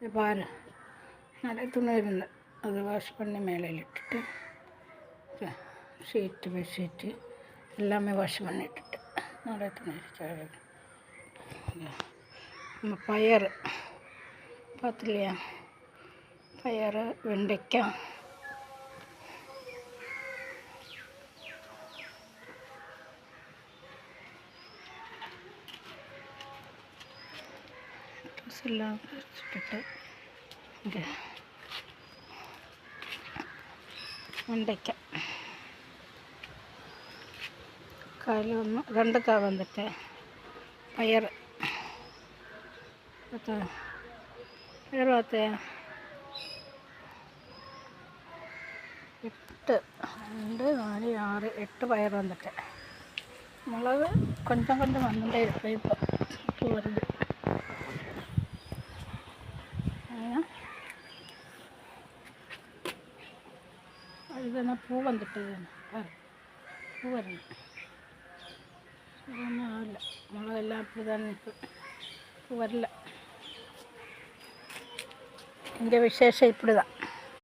இது பாரு, நிறைய துணி இருந்து அது வாஷ் பண்ணி மேலையில் இட்டுட்டு ஷீட்டு பெட்ஷீட்டு எல்லாமே வாஷ் பண்ணிட்டுட்டு நிறைய துணி இருக்கு. நம்ம பயறு பார்த்துலையா, பயறு, வெண்டைக்காய், ட்ரெஸ் எல்லாம் வச்சுட்டு இங்கே വെണ്ടയ്ക്ക കാല് വന്ന് 2 കാ വന്നിട്ട് പയർ പയർ ഭാഗത്തെ 8 2 4 6 8 പയർ വന്നിട്ട് മുളക് கொஞ்சம் கொஞ்சம் வந்துட்டே இருப்பேன். இப்போ வருது. இதுனா பூ வந்துட்டு பாரு, பூ வரணும். ஒன்றும் ஆகல, மிளகெல்லாம் அப்படி தான் இப்போ பூ வரல. இங்கே விசேஷம் இப்படி தான்.